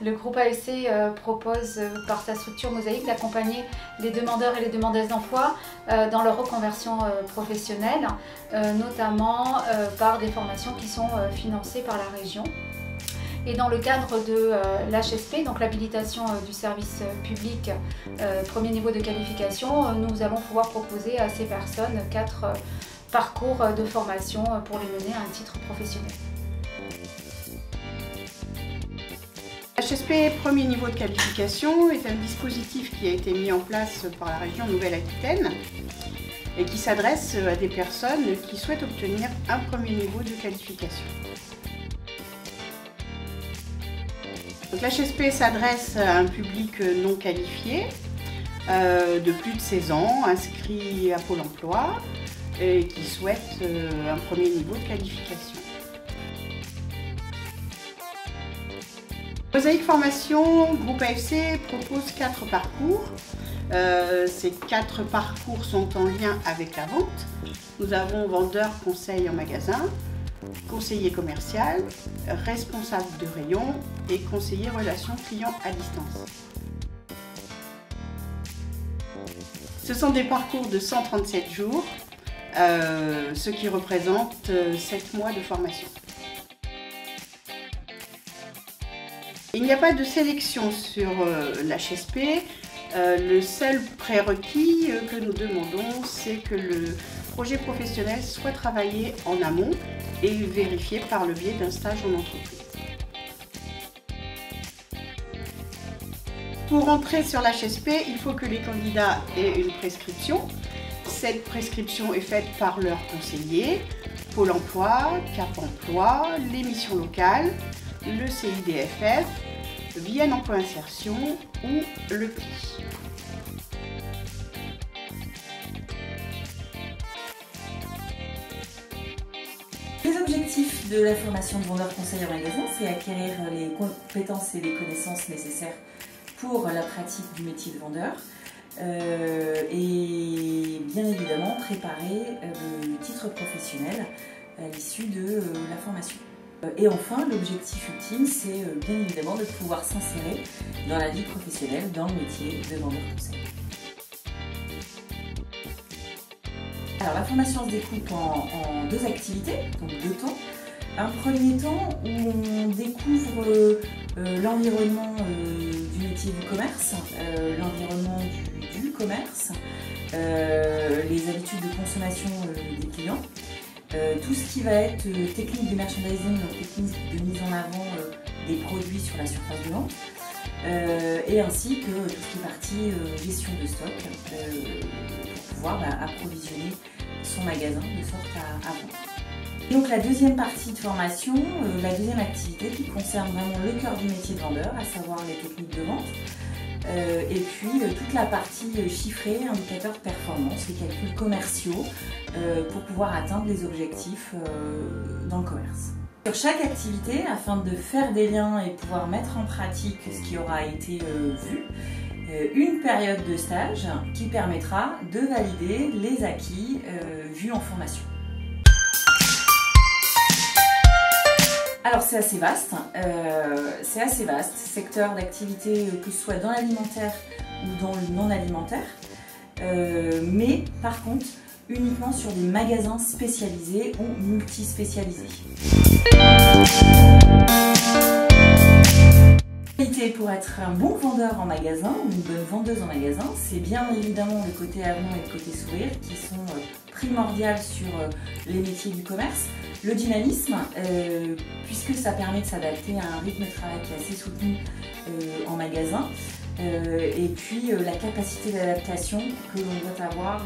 Le groupe AFC propose par sa structure Mosaïque d'accompagner les demandeurs et les demandeuses d'emploi dans leur reconversion professionnelle, notamment par des formations qui sont financées par la région. Et dans le cadre de l'HSP, donc l'habilitation du service public premier niveau de qualification, nous allons pouvoir proposer à ces personnes 4 parcours de formation pour les mener à un titre professionnel. HSP premier niveau de qualification est un dispositif qui a été mis en place par la région Nouvelle-Aquitaine et qui s'adresse à des personnes qui souhaitent obtenir un premier niveau de qualification. L'HSP s'adresse à un public non qualifié de plus de 16 ans, inscrit à Pôle emploi et qui souhaite un premier niveau de qualification. Mosaïque Formation, groupe AFC propose 4 parcours. Ces 4 parcours sont en lien avec la vente. Nous avons vendeur conseil en magasin, conseiller commercial, responsable de rayon et conseiller relations clients à distance. Ce sont des parcours de 137 jours, ce qui représente 7 mois de formation. Il n'y a pas de sélection sur l'HSP. Le seul prérequis que nous demandons, c'est que le projet professionnel soit travaillé en amont et vérifié par le biais d'un stage en entreprise. Pour entrer sur l'HSP, il faut que les candidats aient une prescription. Cette prescription est faite par leur conseiller, Pôle emploi, Cap emploi, les missions locales, le CIDFF, Vienne Emploi Insertion ou le PLI. Les objectifs de la formation de vendeur conseiller en magasin, c'est acquérir les compétences et les connaissances nécessaires pour la pratique du métier de vendeur et bien évidemment préparer le titre professionnel à l'issue de la formation. Et enfin, l'objectif ultime, c'est bien évidemment de pouvoir s'insérer dans la vie professionnelle, dans le métier de vendeur conseiller. Alors la formation se découpe en 2 activités, donc 2 temps. Un premier temps où on découvre l'environnement du métier du commerce, l'environnement du commerce, les habitudes de consommation des clients, tout ce qui va être technique de merchandising, donc technique de mise en avant des produits sur la surface de vente, et ainsi que tout ce qui est partie gestion de stock pour pouvoir approvisionner son magasin de sorte à vendre. Donc la deuxième partie de formation, la deuxième activité qui concerne vraiment le cœur du métier de vendeur, à savoir les techniques de vente, et puis toute la partie chiffrée, indicateurs de performance, les calculs commerciaux pour pouvoir atteindre les objectifs dans le commerce. Sur chaque activité, afin de faire des liens et pouvoir mettre en pratique ce qui aura été vu, une période de stage qui permettra de valider les acquis vus en formation. Alors c'est assez vaste, secteur d'activité que ce soit dans l'alimentaire ou dans le non alimentaire, mais par contre uniquement sur des magasins spécialisés ou multispécialisés. Pour être un bon vendeur en magasin ou une bonne vendeuse en magasin, c'est bien évidemment le côté avenant et le côté sourire qui sont primordiales sur les métiers du commerce. Le dynamisme, puisque ça permet de s'adapter à un rythme de travail qui est assez soutenu en magasin, et puis la capacité d'adaptation que l'on doit avoir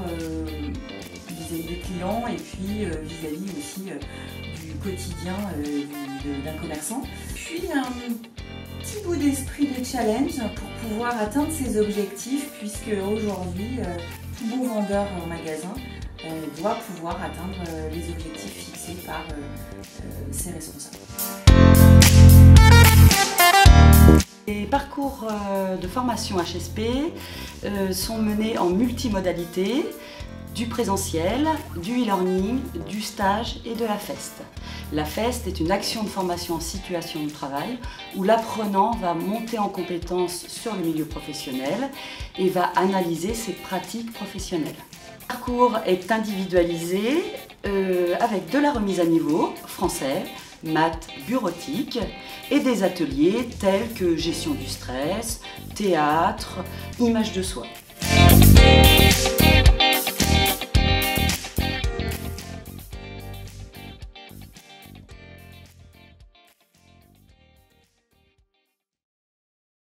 vis-à-vis des clients et puis vis-à-vis aussi du quotidien d'un commerçant. Puis un petit bout d'esprit de challenge pour pouvoir atteindre ses objectifs, puisque aujourd'hui tout bon vendeur en magasin doit pouvoir atteindre les objectifs fixés par ses responsables. Les parcours de formation HSP sont menés en multimodalité du présentiel, du e-learning, du stage et de la FEST. La FEST est une action de formation en situation de travail où l'apprenant va monter en compétence sur le milieu professionnel et va analyser ses pratiques professionnelles. Le parcours est individualisé avec de la remise à niveau, français, maths, bureautique et des ateliers tels que gestion du stress, théâtre, image de soi.